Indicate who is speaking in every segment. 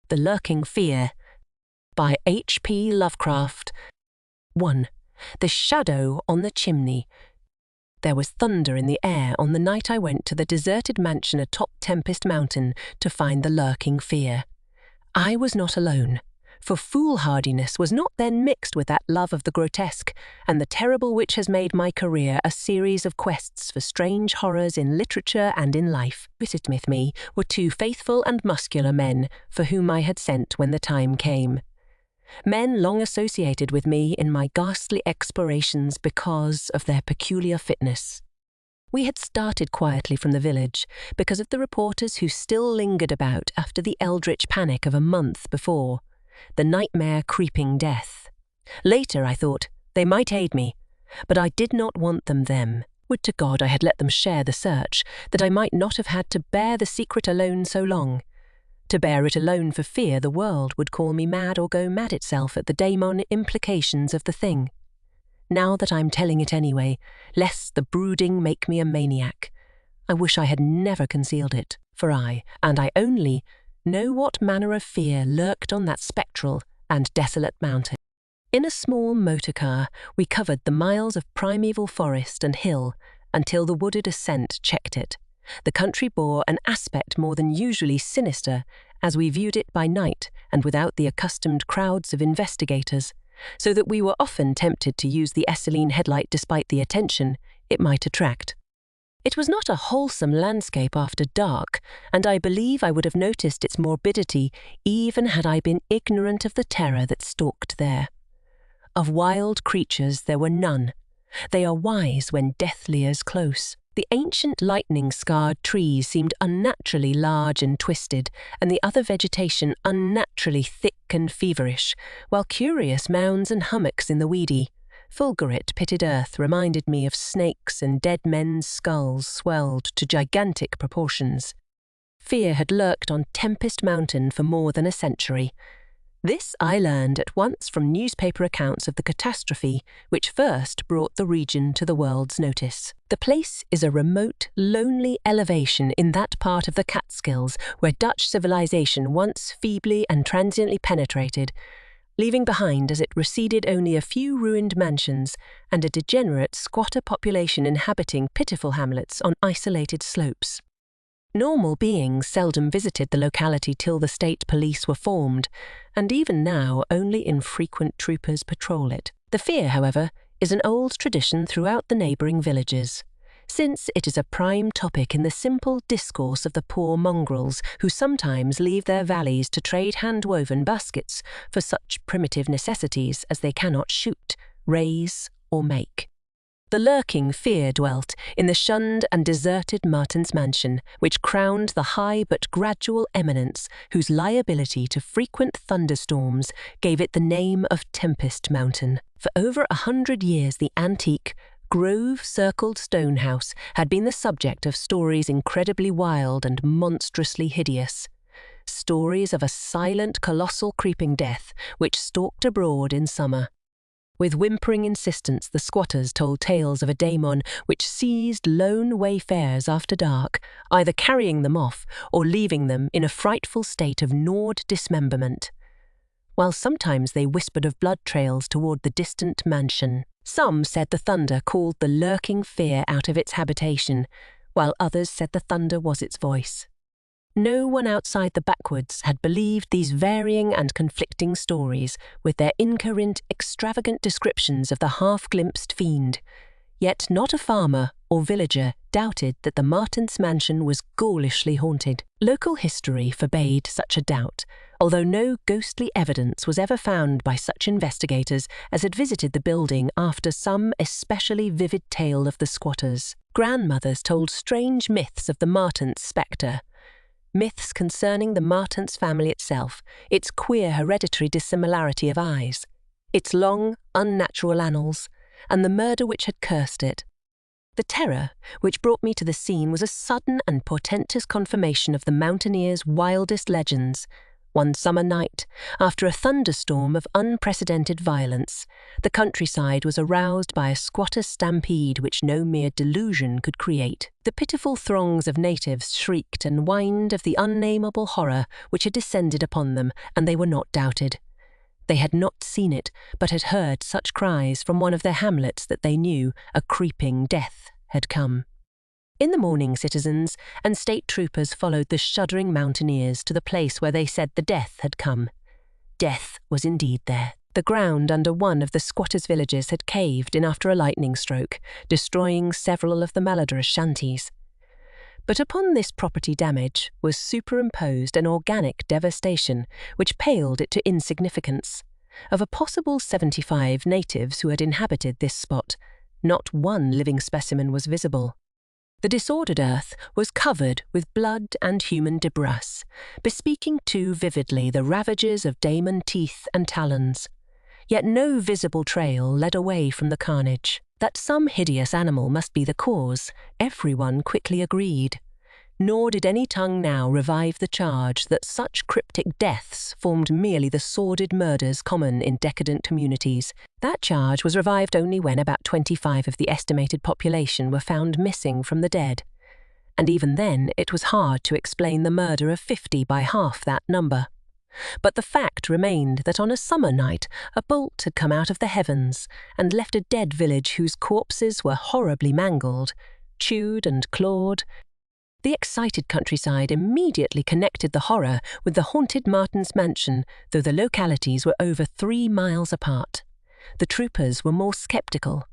Speaker 1: The Lurking Fear by H.P. Lovecraft. 1. The Shadow on the Chimney. There was thunder in the air on the night I went to the deserted mansion atop Tempest Mountain to find the lurking fear. I was not alone, for foolhardiness was not then mixed with that love of the grotesque, and the terrible which has made my career a series of quests for strange horrors in literature and in life. Visited with me were 2 faithful and muscular men for whom I had sent when the time came. Men long associated with me in my ghastly explorations because of their peculiar fitness. We had started quietly from the village because of the reporters who still lingered about after the eldritch panic of a month before, the nightmare creeping death. Later, I thought, they might aid me, but I did not want them. Would to God I had let them share the search, that I might not have had to bear the secret alone so long. To bear it alone for fear the world would call me mad or go mad itself at the daemon implications of the thing. Now that I'm telling it anyway, lest the brooding make me a maniac, I wish I had never concealed it, for I, and I only, know what manner of fear lurked on that spectral and desolate mountain. In a small motor car, we covered the miles of primeval forest and hill until the wooded ascent checked it. The country bore an aspect more than usually sinister as we viewed it by night and without the accustomed crowds of investigators, so that we were often tempted to use the ethylene headlight despite the attention it might attract. It was not a wholesome landscape after dark, and I believe I would have noticed its morbidity even had I been ignorant of the terror that stalked there. Of wild creatures there were none. They are wise when death leers close. The ancient lightning-scarred trees seemed unnaturally large and twisted, and the other vegetation unnaturally thick and feverish, while curious mounds and hummocks in the weedy, fulgurate pitted earth reminded me of snakes and dead men's skulls swelled to gigantic proportions. Fear had lurked on Tempest Mountain for more than a century. This I learned at once from newspaper accounts of the catastrophe which first brought the region to the world's notice. The place is a remote, lonely elevation in that part of the Catskills where Dutch civilization once feebly and transiently penetrated, leaving behind as it receded only a few ruined mansions and a degenerate squatter population inhabiting pitiful hamlets on isolated slopes. Normal beings seldom visited the locality till the state police were formed, and even now only infrequent troopers patrol it. The fear, however, is an old tradition throughout the neighbouring villages, since it is a prime topic in the simple discourse of the poor mongrels who sometimes leave their valleys to trade hand-woven baskets for such primitive necessities as they cannot shoot, raise, or make. The lurking fear dwelt in the shunned and deserted Martin's mansion, which crowned the high but gradual eminence whose liability to frequent thunderstorms gave it the name of Tempest Mountain. For over 100 years the antique, grove-circled stone house had been the subject of stories incredibly wild and monstrously hideous. Stories of a silent, colossal creeping death which stalked abroad in summer. With whimpering insistence, the squatters told tales of a daemon which seized lone wayfarers after dark, either carrying them off or leaving them in a frightful state of gnawed dismemberment, while sometimes they whispered of blood trails toward the distant mansion. Some said the thunder called the lurking fear out of its habitation, while others said the thunder was its voice. No one outside the backwoods had believed these varying and conflicting stories with their incoherent, extravagant descriptions of the half-glimpsed fiend. Yet not a farmer or villager doubted that the Martins' mansion was ghoulishly haunted. Local history forbade such a doubt, although no ghostly evidence was ever found by such investigators as had visited the building after some especially vivid tale of the squatters. Grandmothers told strange myths of the Martins' spectre, myths concerning the Martins family itself, its queer hereditary dissimilarity of eyes, its long, unnatural annals, and the murder which had cursed it. The terror which brought me to the scene was a sudden and portentous confirmation of the mountaineers' wildest legends, One summer night, after a thunderstorm of unprecedented violence, the countryside was aroused by a squatters' stampede which no mere delusion could create. The pitiful throngs of natives shrieked and whined of the unnameable horror which had descended upon them, and they were not doubted. They had not seen it, but had heard such cries from one of their hamlets that they knew a creeping death had come. In the morning, citizens and state troopers followed the shuddering mountaineers to the place where they said the death had come. Death was indeed there. The ground under one of the squatters' villages had caved in after a lightning stroke, destroying several of the malodorous shanties. But upon this property damage was superimposed an organic devastation which paled it to insignificance. Of a possible 75 natives who had inhabited this spot, not one living specimen was visible. The disordered earth was covered with blood and human debris, bespeaking too vividly the ravages of daemon teeth and talons. Yet no visible trail led away from the carnage. That some hideous animal must be the cause, everyone quickly agreed. Nor did any tongue now revive the charge that such cryptic deaths formed merely the sordid murders common in decadent communities. That charge was revived only when about 25 of the estimated population were found missing from the dead. And even then it was hard to explain the murder of 50 by half that number. But the fact remained that on a summer night a bolt had come out of the heavens and left a dead village whose corpses were horribly mangled, chewed and clawed. The excited countryside immediately connected the horror with the haunted Martin's mansion, though the localities were over 3 miles apart. The troopers were more sceptical,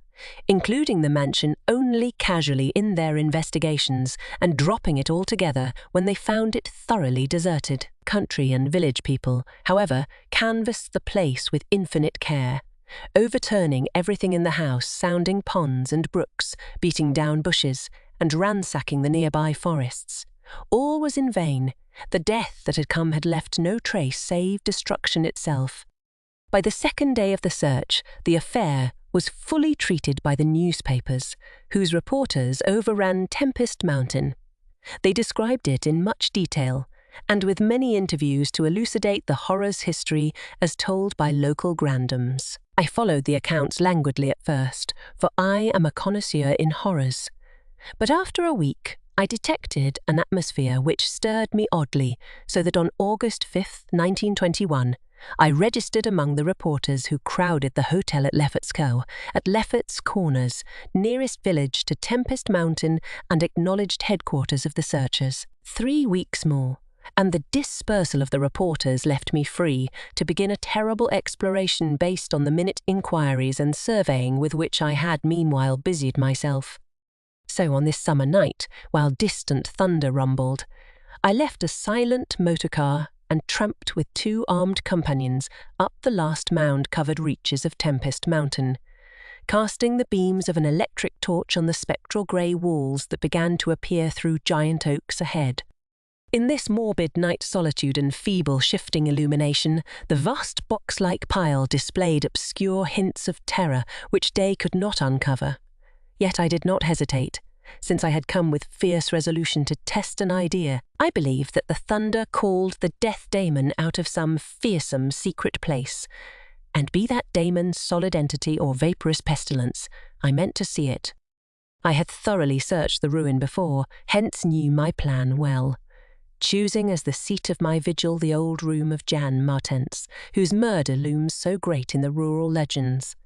Speaker 1: including the mansion only casually in their investigations and dropping it altogether when they found it thoroughly deserted. Country and village people, however, canvassed the place with infinite care, overturning everything in the house, sounding ponds and brooks, beating down bushes, and ransacking the nearby forests. All was in vain. The death that had come had left no trace save destruction itself. By the second day of the search, the affair was fully treated by the newspapers, whose reporters overran Tempest Mountain. They described it in much detail, and with many interviews to elucidate the horror's history as told by local grandams. I followed the accounts languidly at first, for I am a connoisseur in horrors. But after a week, I detected an atmosphere which stirred me oddly, so that on August 5, 1921, I registered among the reporters who crowded the hotel at Leffertscow, at Lefferts Corners, nearest village to Tempest Mountain and acknowledged headquarters of the searchers. 3 weeks more, and the dispersal of the reporters left me free to begin a terrible exploration based on the minute inquiries and surveying with which I had meanwhile busied myself. So on this summer night, while distant thunder rumbled, I left a silent motorcar and tramped with 2 armed companions up the last mound-covered reaches of Tempest Mountain, casting the beams of an electric torch on the spectral grey walls that began to appear through giant oaks ahead. In this morbid night solitude and feeble shifting illumination, the vast box-like pile displayed obscure hints of terror which day could not uncover. Yet I did not hesitate, since I had come with fierce resolution to test an idea. I believed that the thunder called the death daemon out of some fearsome secret place, and be that daemon solid entity or vaporous pestilence, I meant to see it. I had thoroughly searched the ruin before, hence knew my plan well, choosing as the seat of my vigil the old room of Jan Martens, whose murder looms so great in the rural legends.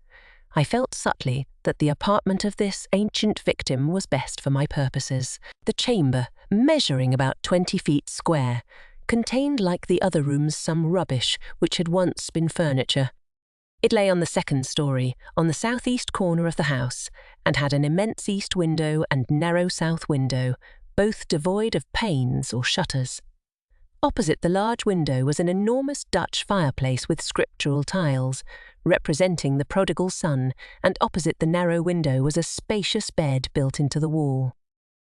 Speaker 1: I felt subtly that the apartment of this ancient victim was best for my purposes. The chamber, measuring about 20 feet square, contained like the other rooms some rubbish which had once been furniture. It lay on the 2nd story, on the southeast corner of the house, and had an immense east window and narrow south window, both devoid of panes or shutters. Opposite the large window was an enormous Dutch fireplace with scriptural tiles, representing the prodigal son, and opposite the narrow window was a spacious bed built into the wall.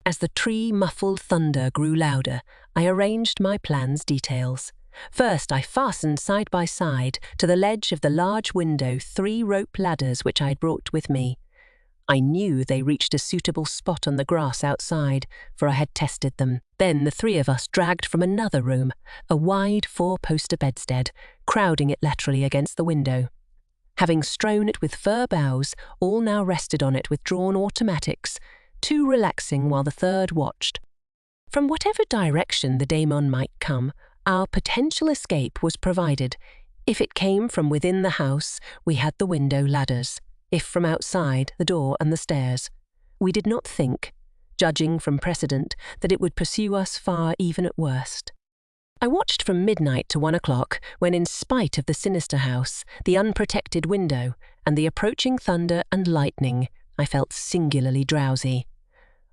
Speaker 1: As the tree-muffled thunder grew louder, I arranged my plan's details. First, I fastened side by side to the ledge of the large window 3 rope ladders which I had brought with me. I knew they reached a suitable spot on the grass outside, for I had tested them. Then the three of us dragged from another room, a wide four-poster bedstead, crowding it laterally against the window. Having strewn it with fir boughs, all now rested on it with drawn automatics, two relaxing while the third watched. From whatever direction the daemon might come, our potential escape was provided. If it came from within the house, we had the window ladders. If from outside, the door and the stairs. We did not think, judging from precedent, that it would pursue us far even at worst. I watched from midnight to 1 o'clock, when in spite of the sinister house, the unprotected window, and the approaching thunder and lightning, I felt singularly drowsy.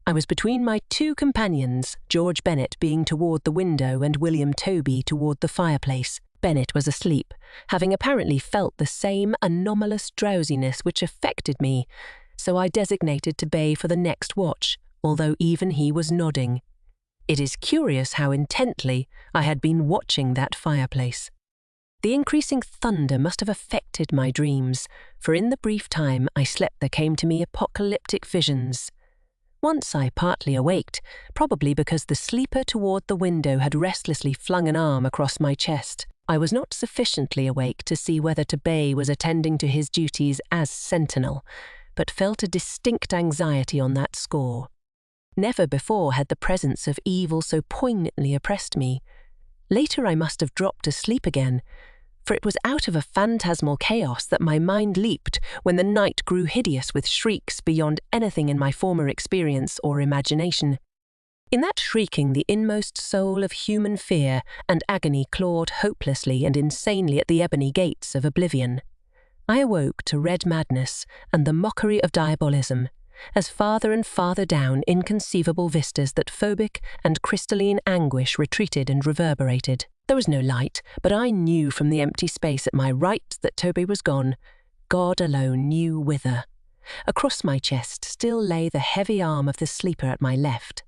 Speaker 1: I was between my two companions, George Bennet being toward the window and William Toby toward the fireplace. Bennet was asleep, having apparently felt the same anomalous drowsiness which affected me, so I designated to Bay for the next watch, although even he was nodding. It is curious how intently I had been watching that fireplace. The increasing thunder must have affected my dreams, for in the brief time I slept there came to me apocalyptic visions. Once I partly awaked, probably because the sleeper toward the window had restlessly flung an arm across my chest. I was not sufficiently awake to see whether Bay was attending to his duties as sentinel, but felt a distinct anxiety on that score. Never before had the presence of evil so poignantly oppressed me. Later I must have dropped asleep again, for it was out of a phantasmal chaos that my mind leaped when the night grew hideous with shrieks beyond anything in my former experience or imagination. In that shrieking, the inmost soul of human fear and agony clawed hopelessly and insanely at the ebony gates of oblivion. I awoke to red madness and the mockery of diabolism, as farther and farther down inconceivable vistas that phobic and crystalline anguish retreated and reverberated. There was no light, but I knew from the empty space at my right that Toby was gone. God alone knew whither. Across my chest still lay the heavy arm of the sleeper at my left.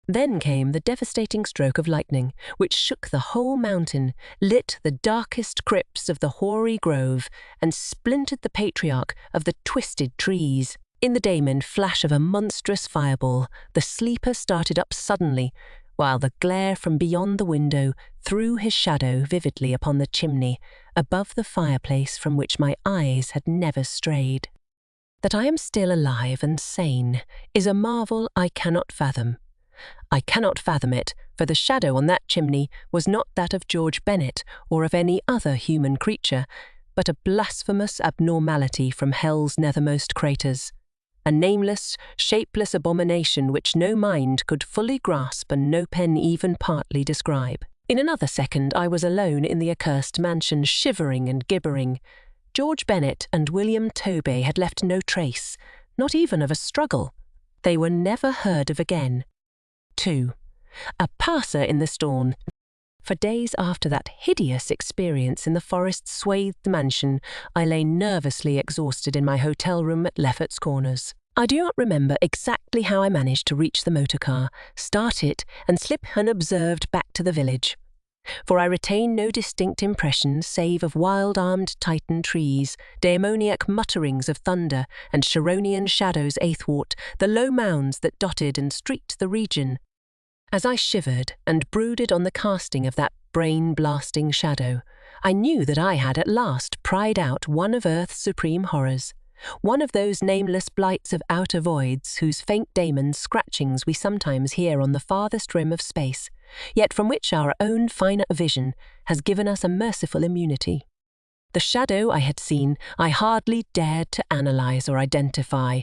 Speaker 1: Then came the devastating stroke of lightning, which shook the whole mountain, lit the darkest crypts of the hoary grove, and splintered the patriarch of the twisted trees. In the daemon flash of a monstrous fireball, the sleeper started up suddenly, while the glare from beyond the window threw his shadow vividly upon the chimney, above the fireplace from which my eyes had never strayed. That I am still alive and sane is a marvel I cannot fathom. I cannot fathom it, for the shadow on that chimney was not that of George Bennet or of any other human creature, but a blasphemous abnormality from hell's nethermost craters. A nameless, shapeless abomination which no mind could fully grasp and no pen even partly describe. In another second I was alone in the accursed mansion, shivering and gibbering. George Bennet and William Toby had left no trace, not even of a struggle. They were never heard of again. 2. A passer in the storm. For days after that hideous experience in the forest-swathed mansion, I lay nervously exhausted in my hotel room at Lefferts Corners. I do not remember exactly how I managed to reach the motor car, start it, and slip unobserved back to the village. For I retain no distinct impressions save of wild-armed Titan trees, daemoniac mutterings of thunder, and Sharonian shadows athwart the low mounds that dotted and streaked the region. As I shivered and brooded on the casting of that brain-blasting shadow, I knew that I had at last pried out one of Earth's supreme horrors, one of those nameless blights of outer voids whose faint daemon scratchings we sometimes hear on the farthest rim of space, yet from which our own finer vision has given us a merciful immunity. The shadow I had seen I hardly dared to analyse or identify.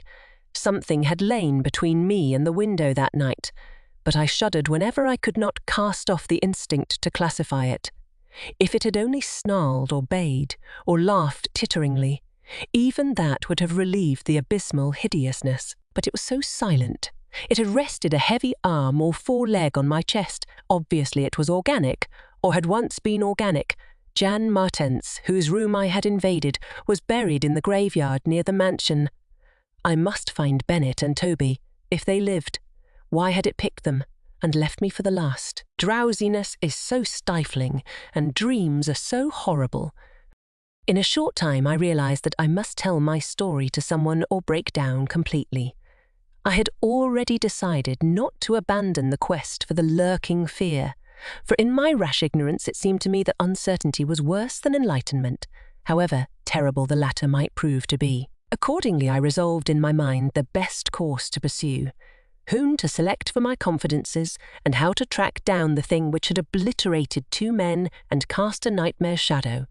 Speaker 1: Something had lain between me and the window that night, but I shuddered whenever I could not cast off the instinct to classify it. If it had only snarled or bayed, or laughed titteringly, even that would have relieved the abysmal hideousness. But it was so silent. It had rested a heavy arm or foreleg on my chest. Obviously it was organic, or had once been organic. Jan Martens, whose room I had invaded, was buried in the graveyard near the mansion. I must find Bennet and Toby, if they lived. Why had it picked them, and left me for the last? Drowsiness is so stifling, and dreams are so horrible. In a short time, I realized that I must tell my story to someone or break down completely. I had already decided not to abandon the quest for the lurking fear, for in my rash ignorance it seemed to me that uncertainty was worse than enlightenment, however terrible the latter might prove to be. Accordingly, I resolved in my mind the best course to pursue, whom to select for my confidences, and how to track down the thing which had obliterated 2 men and cast a nightmare shadow.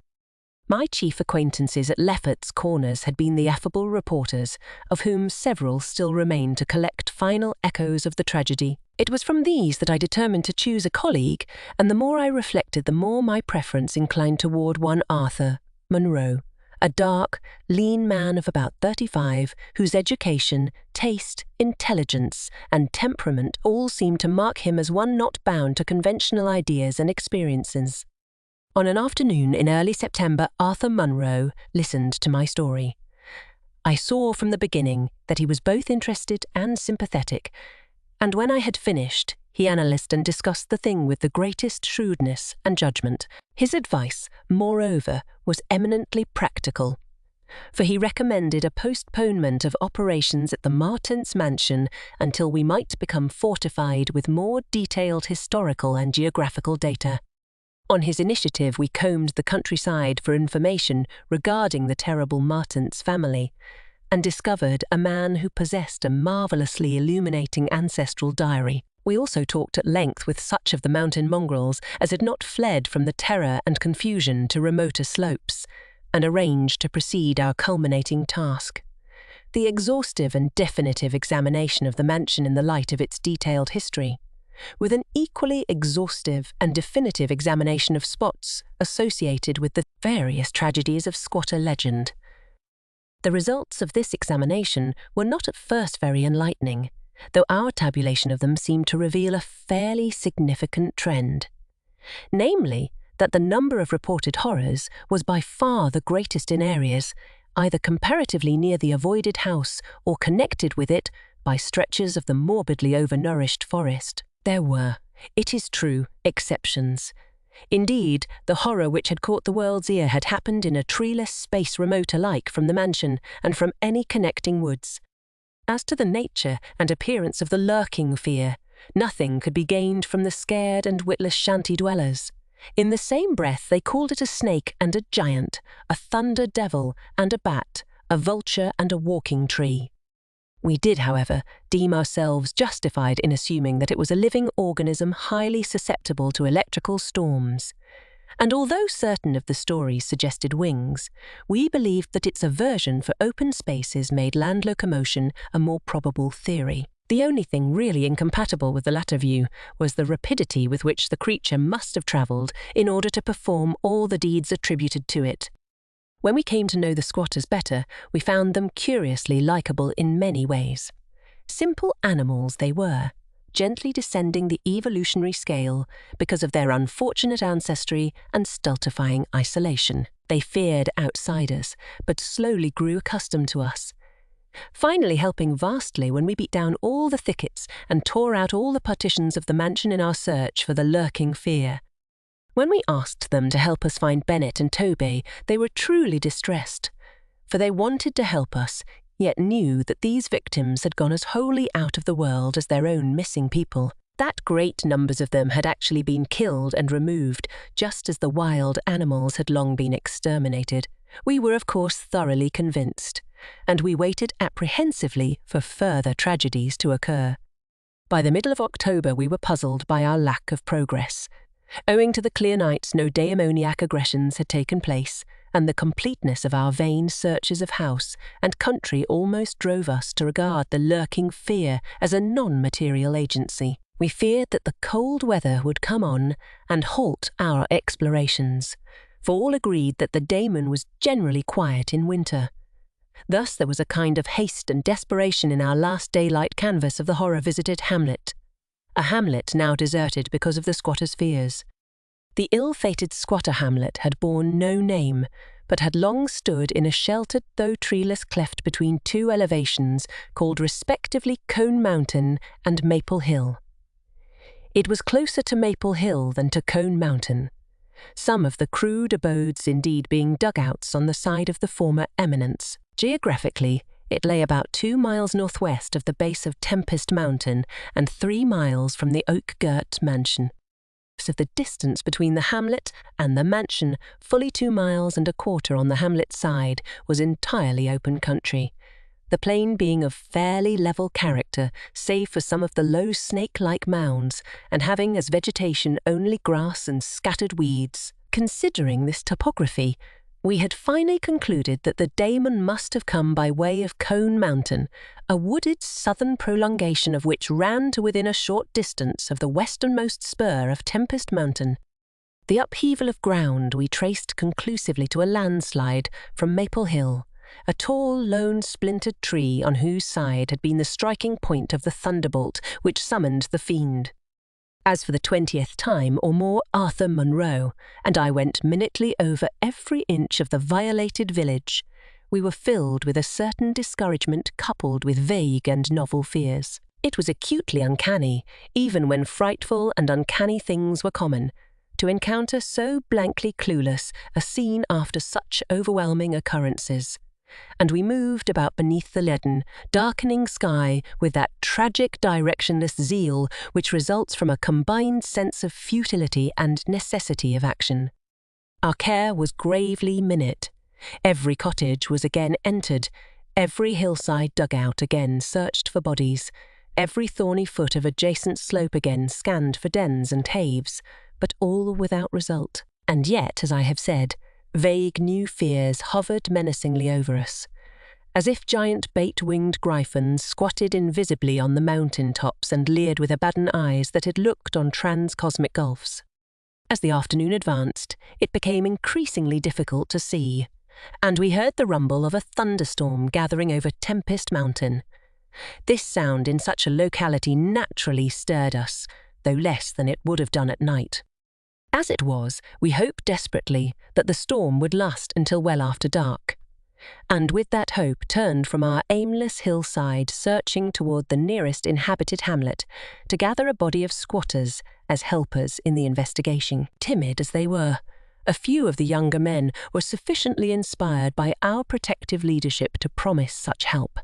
Speaker 1: My chief acquaintances at Lefferts Corners had been the affable reporters, of whom several still remained to collect final echoes of the tragedy. It was from these that I determined to choose a colleague, and the more I reflected, the more my preference inclined toward one Arthur Munro, a dark, lean man of about 35, whose education, taste, intelligence, and temperament all seemed to mark him as one not bound to conventional ideas and experiences. On an afternoon in early September, Arthur Munro listened to my story. I saw from the beginning that he was both interested and sympathetic, and when I had finished, he analysed and discussed the thing with the greatest shrewdness and judgment. His advice, moreover, was eminently practical, for he recommended a postponement of operations at the Martins mansion until we might become fortified with more detailed historical and geographical data. On his initiative, we combed the countryside for information regarding the terrible Martins family, and discovered a man who possessed a marvellously illuminating ancestral diary. We also talked at length with such of the mountain mongrels as had not fled from the terror and confusion to remoter slopes, and arranged to proceed our culminating task. The exhaustive and definitive examination of the mansion in the light of its detailed history, with an equally exhaustive and definitive examination of spots associated with the various tragedies of squatter legend. The results of this examination were not at first very enlightening, though our tabulation of them seemed to reveal a fairly significant trend. Namely, that the number of reported horrors was by far the greatest in areas, either comparatively near the avoided house or connected with it by stretches of the morbidly overnourished forest. There were, it is true, exceptions. Indeed, the horror which had caught the world's ear had happened in a treeless space remote alike from the mansion and from any connecting woods. As to the nature and appearance of the lurking fear, nothing could be gained from the scared and witless shanty dwellers. In the same breath they called it a snake and a giant, a thunder devil and a bat, a vulture and a walking tree. We did, however, deem ourselves justified in assuming that it was a living organism highly susceptible to electrical storms, and although certain of the stories suggested wings, we believed that its aversion for open spaces made land locomotion a more probable theory. The only thing really incompatible with the latter view was the rapidity with which the creature must have travelled in order to perform all the deeds attributed to it. When we came to know the squatters better, we found them curiously likeable in many ways. Simple animals they were, gently descending the evolutionary scale because of their unfortunate ancestry and stultifying isolation. They feared outsiders, but slowly grew accustomed to us, finally helping vastly when we beat down all the thickets and tore out all the partitions of the mansion in our search for the lurking fear. When we asked them to help us find Bennett and Tobey, they were truly distressed, for they wanted to help us, yet knew that these victims had gone as wholly out of the world as their own missing people. That great numbers of them had actually been killed and removed, just as the wild animals had long been exterminated. We were, of course, thoroughly convinced, and we waited apprehensively for further tragedies to occur. By the middle of October, we were puzzled by our lack of progress. Owing to the clear nights, no daemoniac aggressions had taken place, and the completeness of our vain searches of house and country almost drove us to regard the lurking fear as a non-material agency. We feared that the cold weather would come on and halt our explorations, for all agreed that the daemon was generally quiet in winter. Thus there was a kind of haste and desperation in our last daylight canvass of the horror-visited hamlet, a hamlet now deserted because of the squatters' fears. The ill-fated squatter hamlet had borne no name, but had long stood in a sheltered though treeless cleft between 2 elevations called respectively Cone Mountain and Maple Hill. It was closer to Maple Hill than to Cone Mountain, some of the crude abodes indeed being dugouts on the side of the former eminence. Geographically, it lay about 2 miles northwest of the base of Tempest Mountain and 3 miles from the oak-girt mansion. Of the distance between the hamlet and the mansion, fully 2 miles and a quarter on the hamlet side, was entirely open country, the plain being of fairly level character, save for some of the low snake-like mounds, and having as vegetation only grass and scattered weeds. Considering this topography, we had finally concluded that the Damon must have come by way of Cone Mountain, a wooded southern prolongation of which ran to within a short distance of the westernmost spur of Tempest Mountain. The upheaval of ground we traced conclusively to a landslide from Maple Hill, a tall, lone, splintered tree on whose side had been the striking point of the thunderbolt which summoned the fiend. As for the 20th time or more, Arthur Munro and I went minutely over every inch of the violated village. We were filled with a certain discouragement coupled with vague and novel fears. It was acutely uncanny, even when frightful and uncanny things were common, to encounter so blankly clueless a scene after such overwhelming occurrences. And we moved about beneath the leaden, darkening sky with that tragic directionless zeal which results from a combined sense of futility and necessity of action. Our care was gravely minute. Every cottage was again entered, every hillside dugout again searched for bodies, every thorny foot of adjacent slope again scanned for dens and caves, but all without result. And yet, as I have said, vague new fears hovered menacingly over us, as if giant bait-winged griffins squatted invisibly on the mountain tops and leered with abaddon eyes that had looked on trans-cosmic gulfs. As the afternoon advanced, it became increasingly difficult to see, and we heard the rumble of a thunderstorm gathering over Tempest Mountain. This sound in such a locality naturally stirred us, though less than it would have done at night. As it was, we hoped desperately that the storm would last until well after dark, and with that hope turned from our aimless hillside searching toward the nearest inhabited hamlet to gather a body of squatters as helpers in the investigation. Timid as they were, a few of the younger men were sufficiently inspired by our protective leadership to promise such help.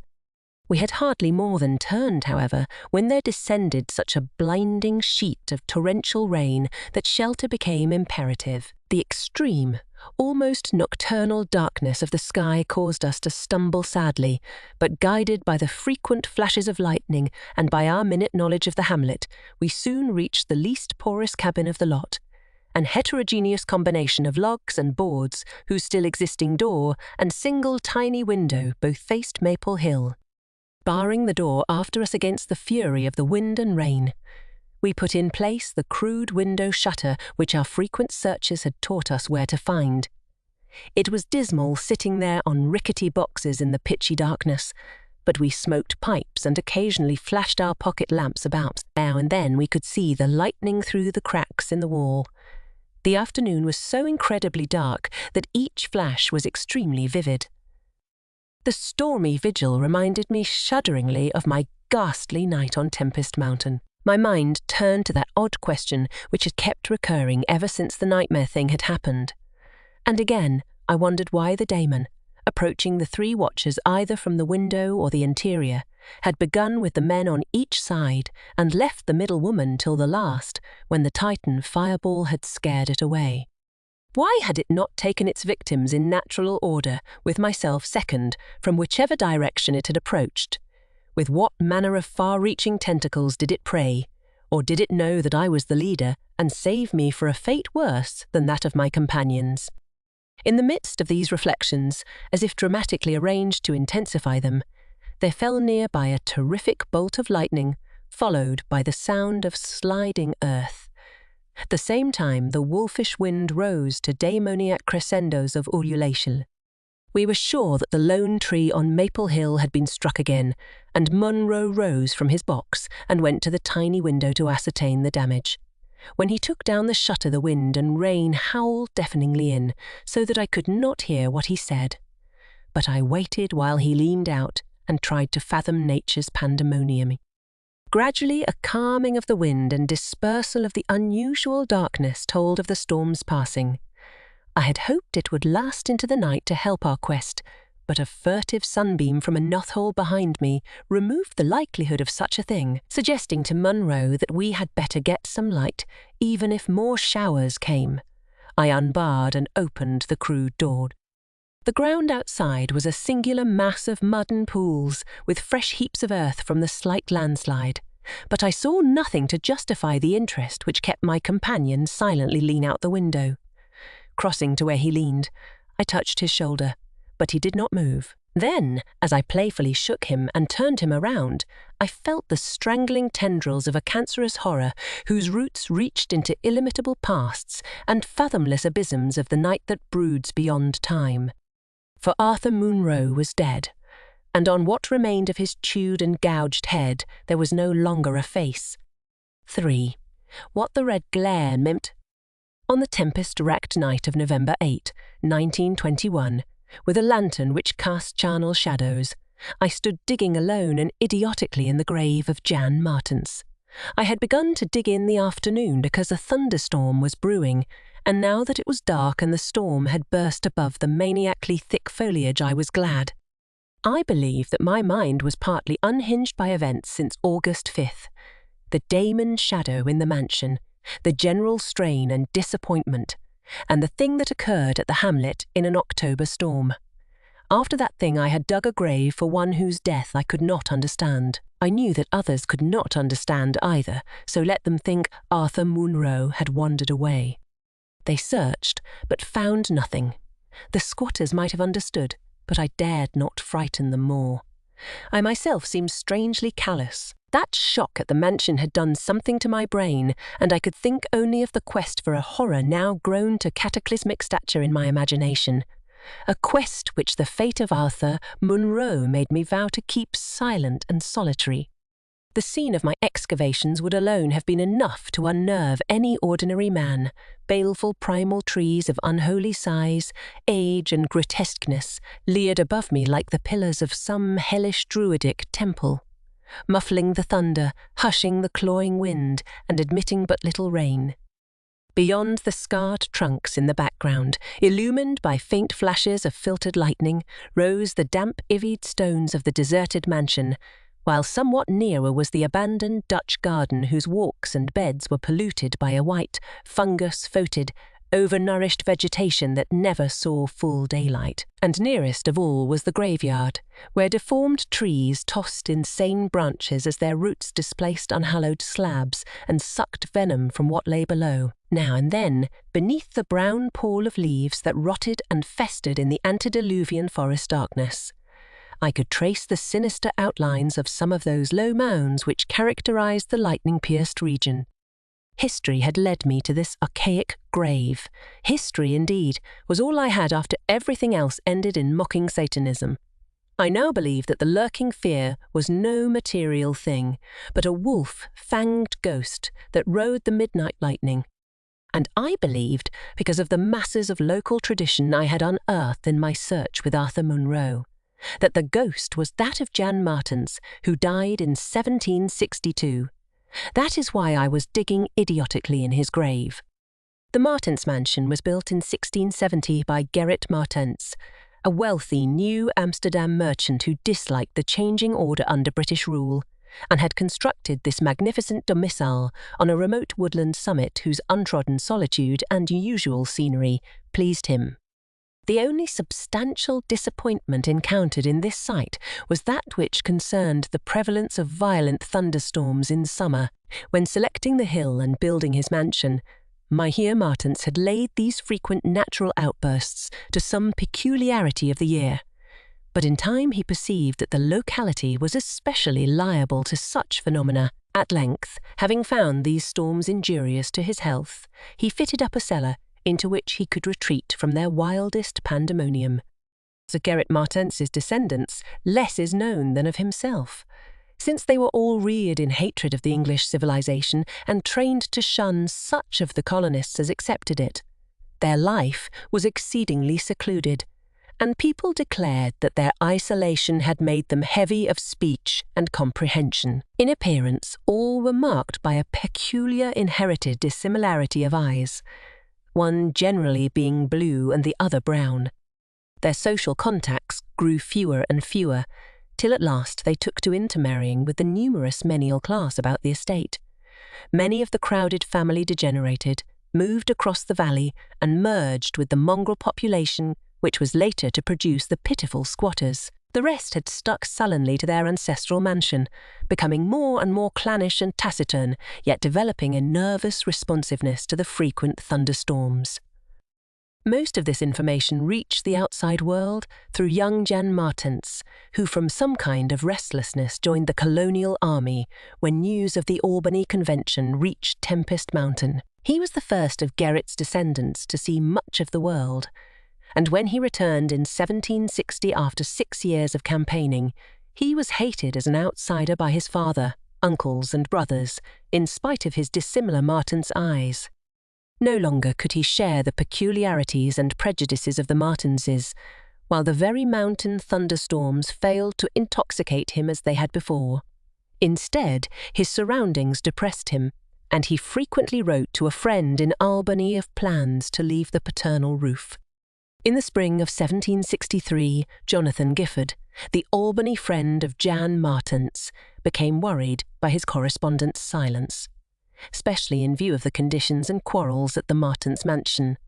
Speaker 1: We had hardly more than turned, however, when there descended such a blinding sheet of torrential rain that shelter became imperative. The extreme, almost nocturnal darkness of the sky caused us to stumble sadly, but guided by the frequent flashes of lightning and by our minute knowledge of the hamlet, we soon reached the least porous cabin of the lot, an heterogeneous combination of logs and boards whose still existing door and single tiny window both faced Maple Hill, barring the door after us against the fury of the wind and rain. We put in place the crude window shutter which our frequent searches had taught us where to find. It was dismal sitting there on rickety boxes in the pitchy darkness, but we smoked pipes and occasionally flashed our pocket lamps about. Now and then we could see the lightning through the cracks in the wall. The afternoon was so incredibly dark that each flash was extremely vivid. The stormy vigil reminded me shudderingly of my ghastly night on Tempest Mountain. My mind turned to that odd question which had kept recurring ever since the nightmare thing had happened. And again, I wondered why the Damon, approaching the 3 watchers either from the window or the interior, had begun with the men on each side and left the middle woman till the last, when the Titan fireball had scared it away. Why had it not taken its victims in natural order, with myself second, from whichever direction it had approached? With what manner of far-reaching tentacles did it prey? Or did it know that I was the leader and save me for a fate worse than that of my companions? In the midst of these reflections, as if dramatically arranged to intensify them, there fell near by a terrific bolt of lightning, followed by the sound of sliding earth. At the same time, the wolfish wind rose to demoniac crescendos of ululation. We were sure that the lone tree on Maple Hill had been struck again, and Munro rose from his box and went to the tiny window to ascertain the damage. When he took down the shutter, the wind and rain howled deafeningly in, so that I could not hear what he said. But I waited while he leaned out and tried to fathom nature's pandemonium. gradually a calming of the wind and dispersal of the unusual darkness told of the storm's passing. I had hoped it would last into the night to help our quest, but a furtive sunbeam from a knothole behind me removed the likelihood of such a thing, suggesting to Munro that we had better get some light, even if more showers came. I unbarred and opened the crude door. The ground outside was a singular mass of mud and pools, with fresh heaps of earth from the slight landslide, but I saw nothing to justify the interest which kept my companion silently lean out the window. Crossing to where he leaned, I touched his shoulder, but he did not move. Then, as I playfully shook him and turned him around, I felt the strangling tendrils of a cancerous horror whose roots reached into illimitable pasts and fathomless abysms of the night that broods beyond time. For Arthur Munro was dead, and on what remained of his chewed and gouged head there was no longer a face. 3. What the red glare meant. On the tempest-racked night of November 8, 1921, with a lantern which cast charnel shadows, I stood digging alone and idiotically in the grave of Jan Martens. I had begun to dig in the afternoon because a thunderstorm was brewing, and now that it was dark and the storm had burst above the maniacally thick foliage, I was glad. I believe that my mind was partly unhinged by events since August 5th. The Damon shadow in the mansion, the general strain and disappointment, and the thing that occurred at the hamlet in an October storm. After that thing I had dug a grave for one whose death I could not understand. I knew that others could not understand either, so let them think Arthur Munro had wandered away. They searched, but found nothing. The squatters might have understood, but I dared not frighten them more. I myself seemed strangely callous. That shock at the mansion had done something to my brain, and I could think only of the quest for a horror now grown to cataclysmic stature in my imagination. A quest which the fate of Arthur Munro made me vow to keep silent and solitary. The scene of my excavations would alone have been enough to unnerve any ordinary man. Baleful primal trees of unholy size, age and grotesqueness leered above me like the pillars of some hellish druidic temple, muffling the thunder, hushing the clawing wind, and admitting but little rain. Beyond the scarred trunks in the background, illumined by faint flashes of filtered lightning, rose the damp ivied stones of the deserted mansion, while somewhat nearer was the abandoned Dutch garden whose walks and beds were polluted by a white, fungus-foetid, overnourished vegetation that never saw full daylight. And nearest of all was the graveyard, where deformed trees tossed insane branches as their roots displaced unhallowed slabs and sucked venom from what lay below. Now and then, beneath the brown pall of leaves that rotted and festered in the antediluvian forest darkness, I could trace the sinister outlines of some of those low mounds which characterized the lightning-pierced region. History had led me to this archaic grave. History, indeed, was all I had after everything else ended in mocking Satanism. I now believed that the lurking fear was no material thing, but a wolf-fanged ghost that rode the midnight lightning. And I believed because of the masses of local tradition I had unearthed in my search with Arthur Munro, that the ghost was that of Jan Martens, who died in 1762. That is why I was digging idiotically in his grave. The Martens mansion was built in 1670 by Gerrit Martens, a wealthy New Amsterdam merchant who disliked the changing order under British rule, and had constructed this magnificent domicile on a remote woodland summit whose untrodden solitude and usual scenery pleased him. The only substantial disappointment encountered in this site was that which concerned the prevalence of violent thunderstorms in summer. When selecting the hill and building his mansion, Mynheer Martens had laid these frequent natural outbursts to some peculiarity of the year. But in time he perceived that the locality was especially liable to such phenomena. At length, having found these storms injurious to his health, he fitted up a cellar into which he could retreat from their wildest pandemonium. Sir Gerrit Martens's descendants, less is known than of himself, since they were all reared in hatred of the English civilization and trained to shun such of the colonists as accepted it. Their life was exceedingly secluded, and people declared that their isolation had made them heavy of speech and comprehension. In appearance, all were marked by a peculiar inherited dissimilarity of eyes, one generally being blue and the other brown. Their social contacts grew fewer and fewer, till at last they took to intermarrying with the numerous menial class about the estate. Many of the crowded family degenerated, moved across the valley, and merged with the mongrel population which was later to produce the pitiful squatters. The rest had stuck sullenly to their ancestral mansion, becoming more and more clannish and taciturn, yet developing a nervous responsiveness to the frequent thunderstorms. Most of this information reached the outside world through young Jan Martens, who from some kind of restlessness joined the colonial army when news of the Albany Convention reached Tempest Mountain. He was the first of Gerrit's descendants to see much of the world, and when he returned in 1760 after 6 years of campaigning, he was hated as an outsider by his father, uncles and brothers, in spite of his dissimilar Martens eyes. No longer could he share the peculiarities and prejudices of the Martenses, while the very mountain thunderstorms failed to intoxicate him as they had before. Instead, his surroundings depressed him, and he frequently wrote to a friend in Albany of plans to leave the paternal roof. In the spring of 1763, Jonathan Gifford, the Albany friend of Jan Martens, became worried by his correspondent's silence, especially in view of the conditions and quarrels at the Martens mansion.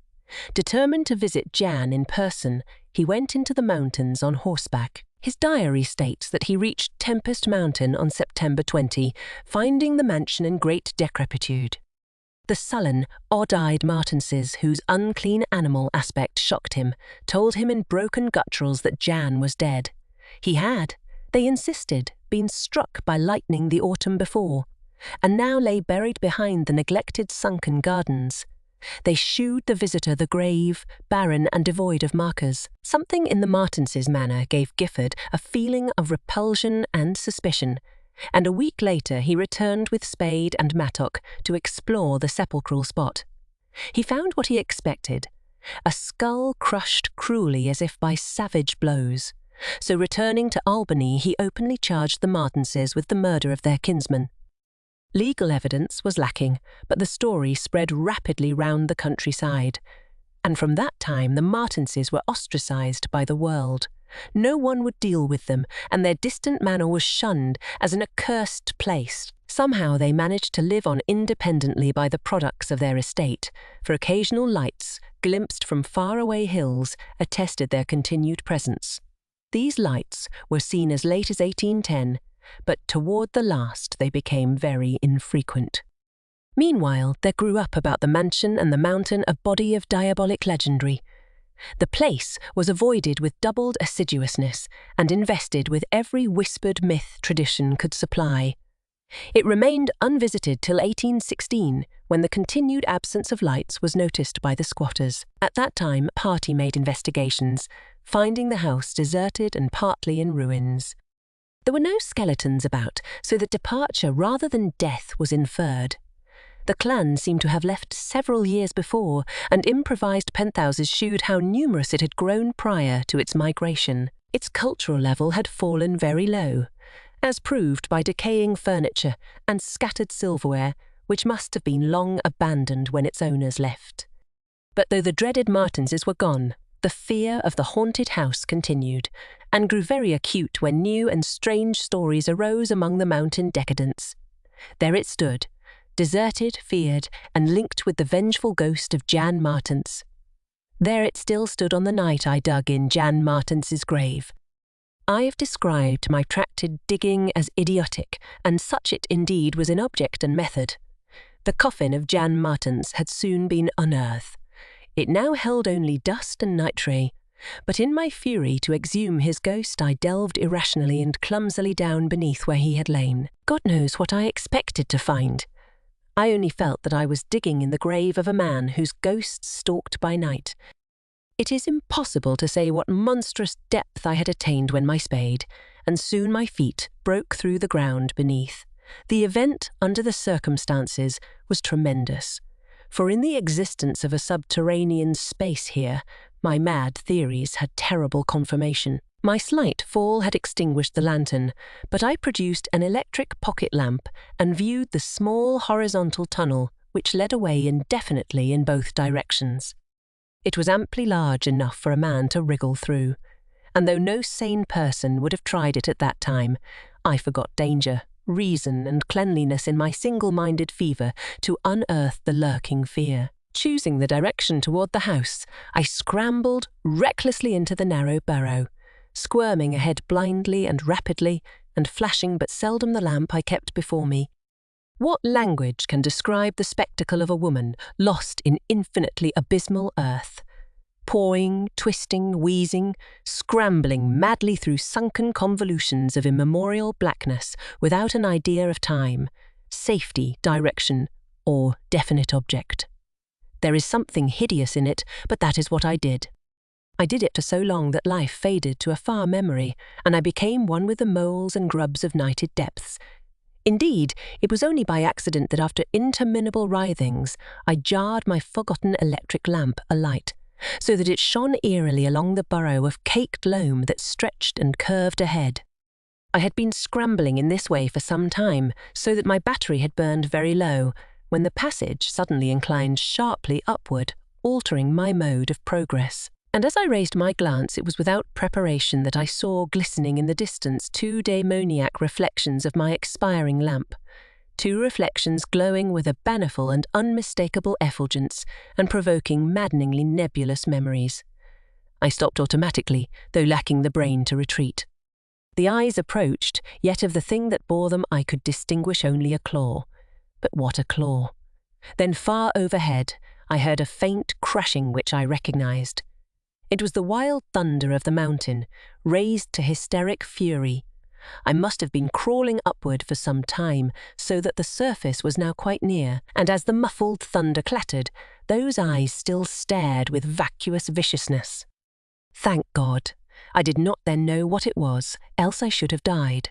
Speaker 1: Determined to visit Jan in person, he went into the mountains on horseback. His diary states that he reached Tempest Mountain on September 20, finding the mansion in great decrepitude. The sullen, odd-eyed Martenses, whose unclean animal aspect shocked him, told him in broken gutturals that Jan was dead. He had, they insisted, been struck by lightning the autumn before, and now lay buried behind the neglected sunken gardens. They shewed the visitor the grave, barren and devoid of markers. Something in the Martenses' manner gave Gifford a feeling of repulsion and suspicion, and a week later he returned with spade and mattock to explore the sepulchral spot. He found what he expected, a skull crushed cruelly as if by savage blows. So returning to Albany, he openly charged the Martenses with the murder of their kinsman. Legal evidence was lacking, but the story spread rapidly round the countryside, and from that time the Martenses were ostracized by the world. No one would deal with them, and their distant manor was shunned as an accursed place. Somehow they managed to live on independently by the products of their estate, for occasional lights, glimpsed from faraway hills, attested their continued presence. These lights were seen as late as 1810, but toward the last they became very infrequent. Meanwhile, there grew up about the mansion and the mountain a body of diabolic legendary. The place was avoided with doubled assiduousness and invested with every whispered myth tradition could supply. It remained unvisited till 1816, when the continued absence of lights was noticed by the squatters. At that time, a party made investigations, finding the house deserted and partly in ruins. There were no skeletons about, so that departure rather than death was inferred. The clan seemed to have left several years before, and improvised penthouses shewed how numerous it had grown prior to its migration. Its cultural level had fallen very low, as proved by decaying furniture and scattered silverware, which must have been long abandoned when its owners left. But though the dreaded Martenses were gone, the fear of the haunted house continued, and grew very acute when new and strange stories arose among the mountain decadents. There it stood, deserted, feared, and linked with the vengeful ghost of Jan Martens. There it still stood on the night I dug in Jan Martens's grave. I have described my tracted digging as idiotic, and such it indeed was in object and method. The coffin of Jan Martens had soon been unearthed. It now held only dust and nitre, but in my fury to exhume his ghost I delved irrationally and clumsily down beneath where he had lain. God knows what I expected to find. I only felt that I was digging in the grave of a man whose ghost stalked by night. It is impossible to say what monstrous depth I had attained when my spade, and soon my feet broke through the ground beneath. The event, under the circumstances, was tremendous, for in the existence of a subterranean space here, My mad theories had terrible confirmation. My slight fall had extinguished the lantern, but I produced an electric pocket lamp and viewed the small horizontal tunnel which led away indefinitely in both directions. It was amply large enough for a man to wriggle through, and though no sane person would have tried it at that time, I forgot danger, reason, and cleanliness in my single-minded fever to unearth the lurking fear. Choosing the direction toward the house, I scrambled recklessly into the narrow burrow, squirming ahead blindly and rapidly, and flashing but seldom the lamp I kept before me. What language can describe the spectacle of a woman lost in infinitely abysmal earth? Pawing, twisting, wheezing, scrambling madly through sunken convolutions of immemorial blackness without an idea of time, safety, direction, or definite object. There is something hideous in it, but that is what I did. I did it for so long that life faded to a far memory, and I became one with the moles and grubs of nighted depths. Indeed, it was only by accident that after interminable writhings, I jarred my forgotten electric lamp alight, so that it shone eerily along the burrow of caked loam that stretched and curved ahead. I had been scrambling in this way for some time, so that my battery had burned very low, when the passage suddenly inclined sharply upward, altering my mode of progress. And as I raised my glance, it was without preparation that I saw glistening in the distance 2 demoniac reflections of my expiring lamp, 2 reflections glowing with a baneful and unmistakable effulgence and provoking maddeningly nebulous memories. I stopped automatically, though lacking the brain to retreat. The eyes approached, yet of the thing that bore them I could distinguish only a claw. But what a claw! Then far overhead, I heard a faint crashing which I recognized. It was the wild thunder of the mountain, raised to hysteric fury. I must have been crawling upward for some time, so that the surface was now quite near, and as the muffled thunder clattered, those eyes still stared with vacuous viciousness. Thank God! I did not then know what it was, else I should have died.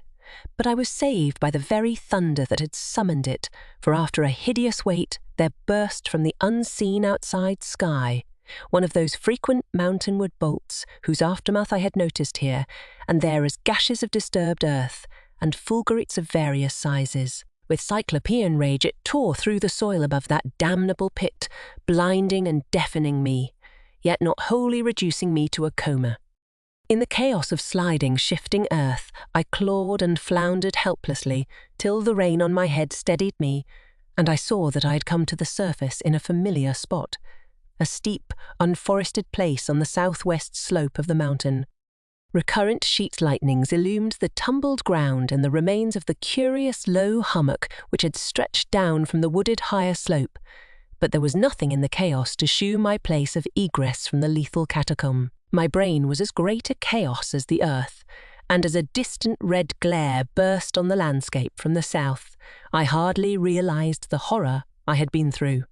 Speaker 1: But I was saved by the very thunder that had summoned it, for after a hideous wait there burst from the unseen outside sky one of those frequent mountainward bolts whose aftermath I had noticed here and there as gashes of disturbed earth and fulgurates of various sizes. With cyclopean rage it tore through the soil above that damnable pit, blinding and deafening me, yet not wholly reducing me to a coma. In the chaos of sliding, shifting earth, I clawed and floundered helplessly till the rain on my head steadied me, and I saw that I had come to the surface in a familiar spot, a steep, unforested place on the southwest slope of the mountain. Recurrent sheet lightnings illumined the tumbled ground and the remains of the curious low hummock which had stretched down from the wooded higher slope, but there was nothing in the chaos to shew my place of egress from the lethal catacomb. My brain was as great a chaos as the earth, and as a distant red glare burst on the landscape from the south, I hardly realized the horror I had been through.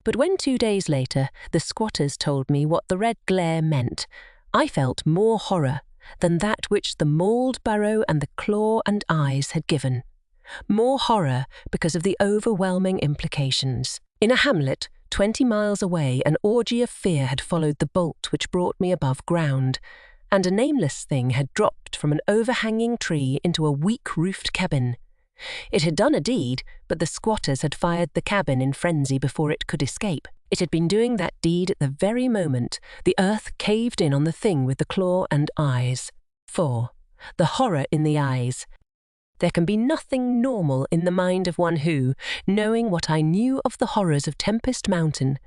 Speaker 1: But when 2 days later the squatters told me what the red glare meant, I felt more horror than that which the mauled burrow and the claw and eyes had given. More horror because of the overwhelming implications. In a hamlet 20 miles away, an orgy of fear had followed the bolt which brought me above ground, and a nameless thing had dropped from an overhanging tree into a weak-roofed cabin. It had done a deed, but the squatters had fired the cabin in frenzy before it could escape. It had been doing that deed at the very moment the earth caved in on the thing with the claw and eyes. 4. The horror in the eyes. There can be nothing normal in the mind of one who, knowing what I knew of the horrors of Tempest Mountain,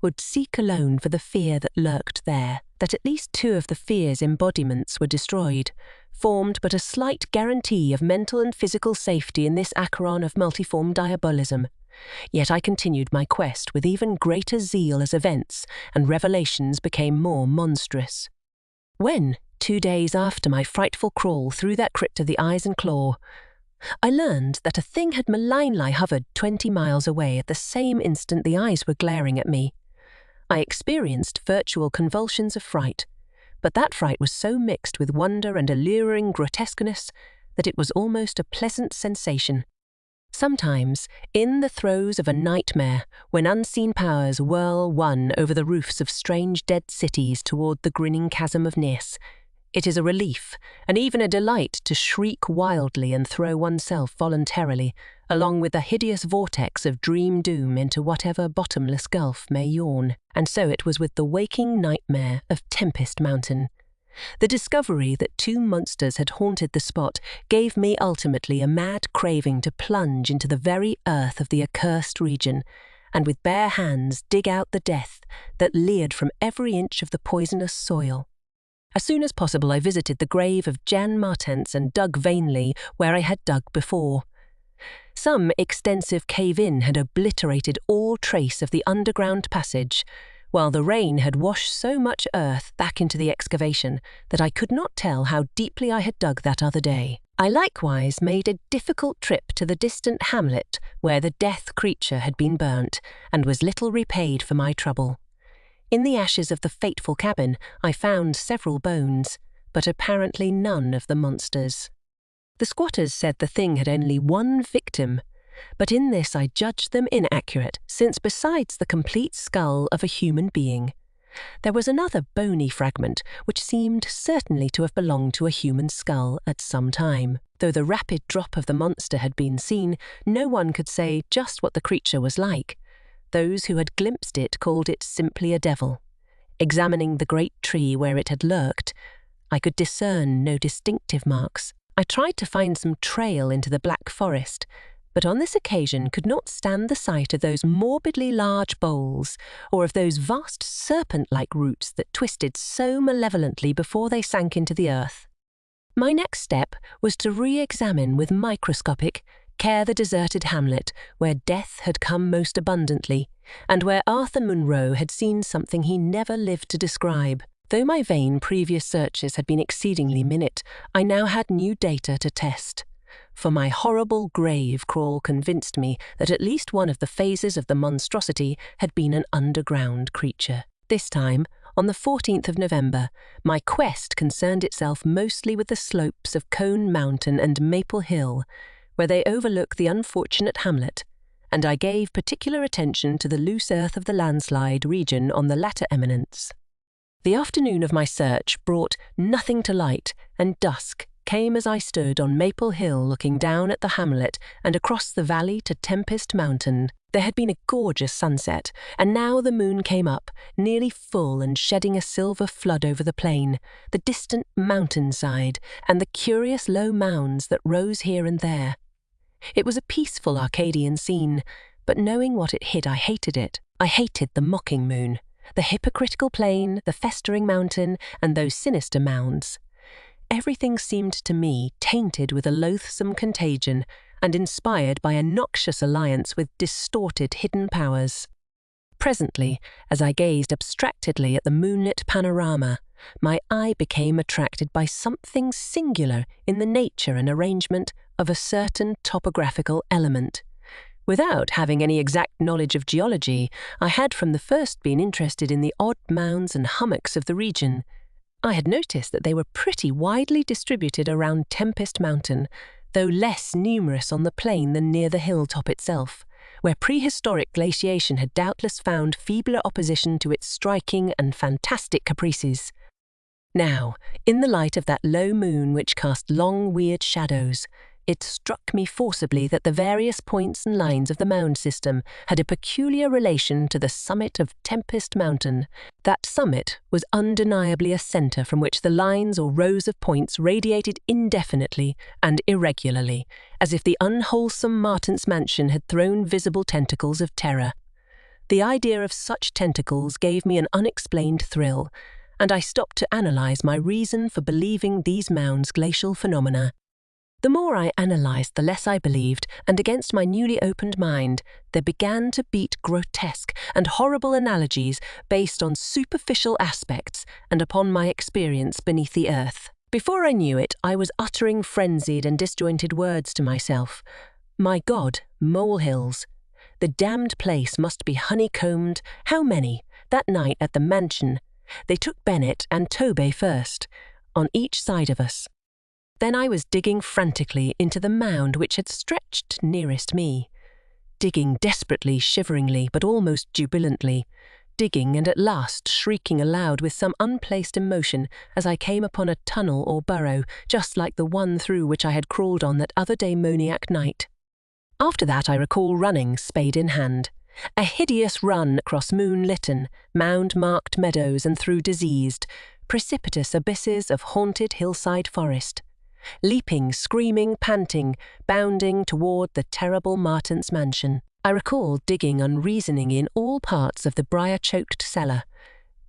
Speaker 1: would seek alone for the fear that lurked there. That at least 2 of the fear's embodiments were destroyed, formed but a slight guarantee of mental and physical safety in this Acheron of multiform diabolism. Yet I continued my quest with even greater zeal as events and revelations became more monstrous. When, 2 days after my frightful crawl through that crypt of the eyes and claw, I learned that a thing had malignly hovered 20 miles away at the same instant the eyes were glaring at me. I experienced virtual convulsions of fright, but that fright was so mixed with wonder and alluring grotesqueness that it was almost a pleasant sensation. Sometimes, in the throes of a nightmare, when unseen powers whirl one over the roofs of strange dead cities toward the grinning chasm of Nis, it is a relief, and even a delight, to shriek wildly and throw oneself voluntarily, along with the hideous vortex of dream doom, into whatever bottomless gulf may yawn. And so it was with the waking nightmare of Tempest Mountain. The discovery that two monsters had haunted the spot gave me ultimately a mad craving to plunge into the very earth of the accursed region, and with bare hands dig out the death that leered from every inch of the poisonous soil. As soon as possible, I visited the grave of Jan Martens and dug vainly where I had dug before. Some extensive cave-in had obliterated all trace of the underground passage, while the rain had washed so much earth back into the excavation that I could not tell how deeply I had dug that other day. I likewise made a difficult trip to the distant hamlet where the death creature had been burnt, and was little repaid for my trouble. In the ashes of the fateful cabin, I found several bones, but apparently none of the monsters. The squatters said the thing had only one victim, but in this I judged them inaccurate, since besides the complete skull of a human being, there was another bony fragment which seemed certainly to have belonged to a human skull at some time. Though the rapid drop of the monster had been seen, no one could say just what the creature was like. Those who had glimpsed it called it simply a devil. Examining the great tree where it had lurked, I could discern no distinctive marks. I tried to find some trail into the Black Forest, but on this occasion could not stand the sight of those morbidly large boles, or of those vast serpent-like roots that twisted so malevolently before they sank into the earth. My next step was to re-examine with microscopic care the deserted hamlet where death had come most abundantly, and where Arthur Munro had seen something he never lived to describe. Though my vain previous searches had been exceedingly minute, I now had new data to test. For my horrible grave crawl convinced me that at least one of the phases of the monstrosity had been an underground creature. This time, on the 14th of November, my quest concerned itself mostly with the slopes of Cone Mountain and Maple Hill, where they overlook the unfortunate hamlet, and I gave particular attention to the loose earth of the landslide region on the latter eminence. The afternoon of my search brought nothing to light, and dusk came as I stood on Maple Hill looking down at the hamlet and across the valley to Tempest Mountain. There had been a gorgeous sunset, and now the moon came up, nearly full and shedding a silver flood over the plain, the distant mountainside, and the curious low mounds that rose here and there. It was a peaceful Arcadian scene, but knowing what it hid, I hated it. I hated the mocking moon, the hypocritical plain, the festering mountain, and those sinister mounds. Everything seemed to me tainted with a loathsome contagion and inspired by a noxious alliance with distorted hidden powers. Presently, as I gazed abstractedly at the moonlit panorama, my eye became attracted by something singular in the nature and arrangement of a certain topographical element. Without having any exact knowledge of geology, I had from the first been interested in the odd mounds and hummocks of the region. I had noticed that they were pretty widely distributed around Tempest Mountain, though less numerous on the plain than near the hilltop itself, where prehistoric glaciation had doubtless found feebler opposition to its striking and fantastic caprices. Now, in the light of that low moon which cast long, weird shadows, it struck me forcibly that the various points and lines of the mound system had a peculiar relation to the summit of Tempest Mountain. That summit was undeniably a centre from which the lines or rows of points radiated indefinitely and irregularly, as if the unwholesome Martens mansion had thrown visible tentacles of terror. The idea of such tentacles gave me an unexplained thrill, and I stopped to analyse my reason for believing these mounds glacial phenomena. The more I analysed, the less I believed, and against my newly opened mind, there began to beat grotesque and horrible analogies based on superficial aspects and upon my experience beneath the earth. Before I knew it, I was uttering frenzied and disjointed words to myself. My God, molehills! The damned place must be honeycombed. How many? That night at the mansion. They took Bennett and Tobey first, on each side of us. Then I was digging frantically into the mound which had stretched nearest me. Digging desperately, shiveringly, but almost jubilantly. Digging and at last shrieking aloud with some unplaced emotion as I came upon a tunnel or burrow, just like the one through which I had crawled on that other demoniac night. After that I recall running, spade in hand. A hideous run across moon-litten, mound-marked meadows and through diseased, precipitous abysses of haunted hillside forest. Leaping, screaming, panting, bounding toward the terrible Martins mansion. I recall digging unreasoning in all parts of the briar-choked cellar,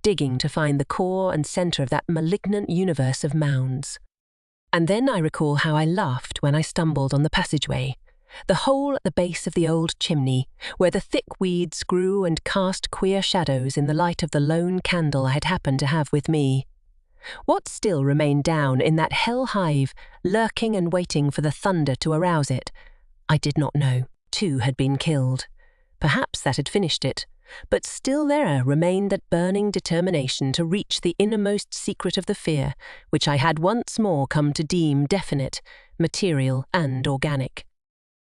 Speaker 1: digging to find the core and centre of that malignant universe of mounds. And then I recall how I laughed when I stumbled on the passageway, the hole at the base of the old chimney, where the thick weeds grew and cast queer shadows in the light of the lone candle I had happened to have with me. What still remained down in that hell hive, lurking and waiting for the thunder to arouse it, I did not know. 2 had been killed. Perhaps that had finished it, but still there remained that burning determination to reach the innermost secret of the fear, which I had once more come to deem definite, material and organic.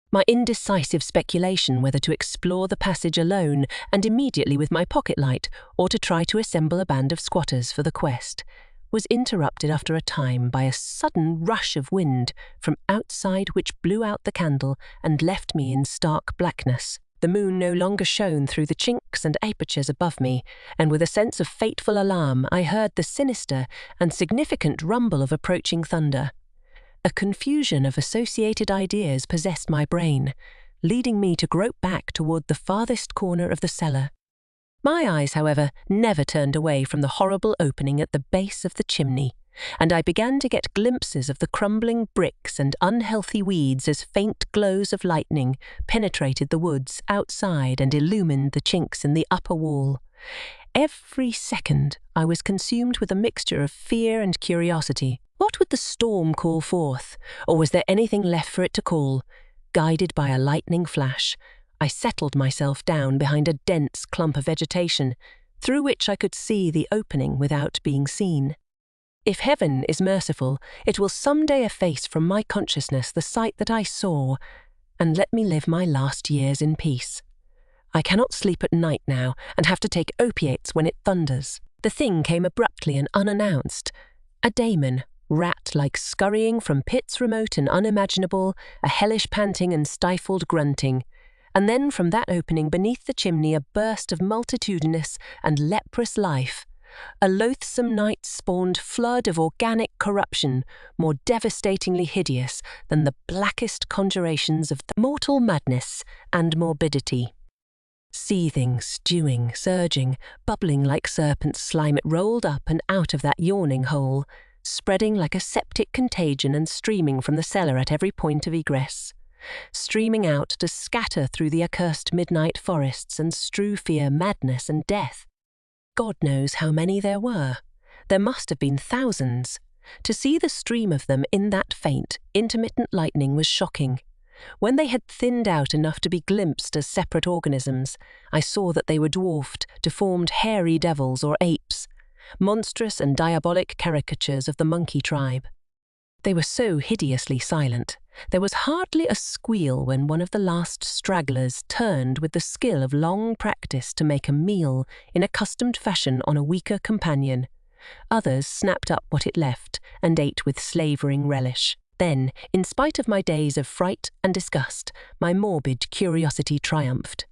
Speaker 1: My indecisive speculation whether to explore the passage alone and immediately with my pocket light, or to try to assemble a band of squatters for the quest, was interrupted after a time by a sudden rush of wind from outside which blew out the candle and left me in stark blackness. The moon no longer shone through the chinks and apertures above me, and with a sense of fateful alarm I heard the sinister and significant rumble of approaching thunder. A confusion of associated ideas possessed my brain, leading me to grope back toward the farthest corner of the cellar. My eyes, however, never turned away from the horrible opening at the base of the chimney, and I began to get glimpses of the crumbling bricks and unhealthy weeds as faint glows of lightning penetrated the woods outside and illumined the chinks in the upper wall. Every second I was consumed with a mixture of fear and curiosity. What would the storm call forth, or was there anything left for it to call? Guided by a lightning flash, I settled myself down behind a dense clump of vegetation, through which I could see the opening without being seen. If heaven is merciful, it will someday efface from my consciousness the sight that I saw, and let me live my last years in peace. I cannot sleep at night now, and have to take opiates when it thunders. The thing came abruptly and unannounced. A daemon, rat-like, scurrying from pits remote and unimaginable, a hellish panting and stifled grunting. And then from that opening beneath the chimney a burst of multitudinous and leprous life. A loathsome night-spawned flood of organic corruption, more devastatingly hideous than the blackest conjurations of mortal madness and morbidity. Seething, stewing, surging, bubbling like serpent slime, it rolled up and out of that yawning hole, spreading like a septic contagion and streaming from the cellar at every point of egress. Streaming out to scatter through the accursed midnight forests and strew fear, madness and death. God knows how many there were. There must have been thousands. To see the stream of them in that faint, intermittent lightning was shocking. When they had thinned out enough to be glimpsed as separate organisms, I saw that they were dwarfed, deformed hairy devils or apes, monstrous and diabolic caricatures of the monkey tribe. They were so hideously silent. There was hardly a squeal when one of the last stragglers turned with the skill of long practice to make a meal in accustomed fashion on a weaker companion. Others snapped up what it left and ate with slavering relish. Then, in spite of my days of fright and disgust, my morbid curiosity triumphed.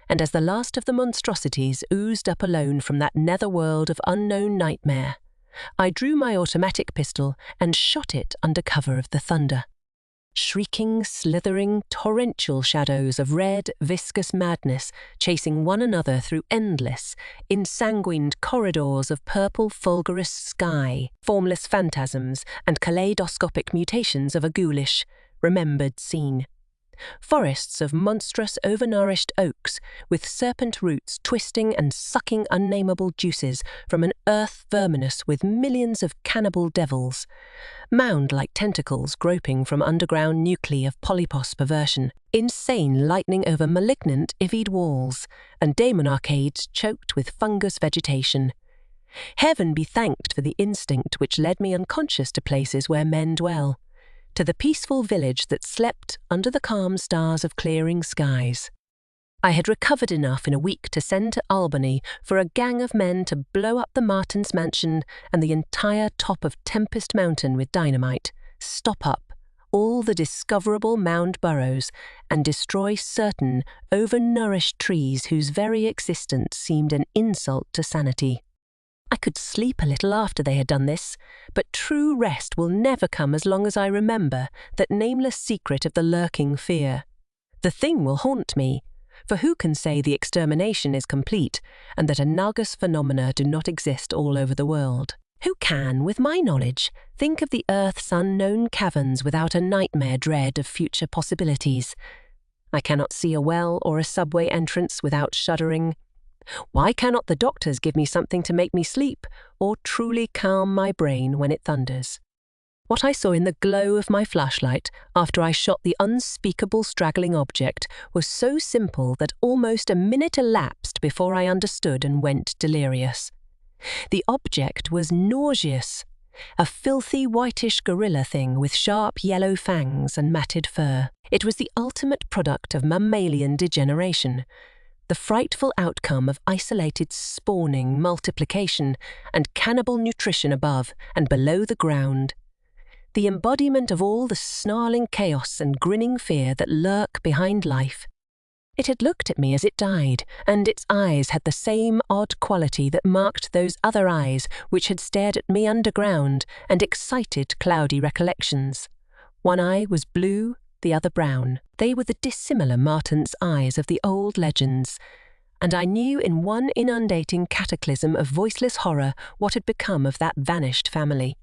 Speaker 1: And as the last of the monstrosities oozed up alone from that netherworld of unknown nightmare, I drew my automatic pistol and shot it under cover of the thunder. Shrieking, slithering, torrential shadows of red, viscous madness chasing one another through endless, ensanguined corridors of purple fulgurous sky, formless phantasms and kaleidoscopic mutations of a ghoulish, remembered scene. Forests of monstrous, overnourished oaks, with serpent roots twisting and sucking unnamable juices from an earth verminous with millions of cannibal devils. Mound-like tentacles groping from underground nuclei of polypos perversion. Insane lightning over malignant ivied walls, and daemon arcades choked with fungus vegetation. Heaven be thanked for the instinct which led me unconscious to places where men dwell. to the peaceful village that slept under the calm stars of clearing skies. I had recovered enough in a week to send to Albany for a gang of men to blow up the Martins' mansion and the entire top of Tempest Mountain with dynamite, stop up all the discoverable mound burrows, and destroy certain overnourished trees whose very existence seemed an insult to sanity. I could sleep a little after they had done this, but true rest will never come as long as I remember that nameless secret of the lurking fear. The thing will haunt me, for who can say the extermination is complete and that analogous phenomena do not exist all over the world? Who can, with my knowledge, think of the Earth's unknown caverns without a nightmare dread of future possibilities? I cannot see a well or a subway entrance without shuddering. Why cannot the doctors give me something to make me sleep, or truly calm my brain when it thunders? What I saw in the glow of my flashlight after I shot the unspeakable straggling object was so simple that almost a minute elapsed before I understood and went delirious. The object was nauseous, a filthy whitish gorilla thing with sharp yellow fangs and matted fur. It was the ultimate product of mammalian degeneration, the frightful outcome of isolated spawning, multiplication, and cannibal nutrition above and below the ground. The embodiment of all the snarling chaos and grinning fear that lurk behind life. It had looked at me as it died, and its eyes had the same odd quality that marked those other eyes which had stared at me underground and excited cloudy recollections. One eye was blue, the other brown. They were the dissimilar Martins' eyes of the old legends, and I knew in one inundating cataclysm of voiceless horror what had become of that vanished family,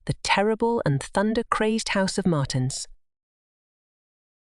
Speaker 1: the terrible and thunder-crazed house of Martins.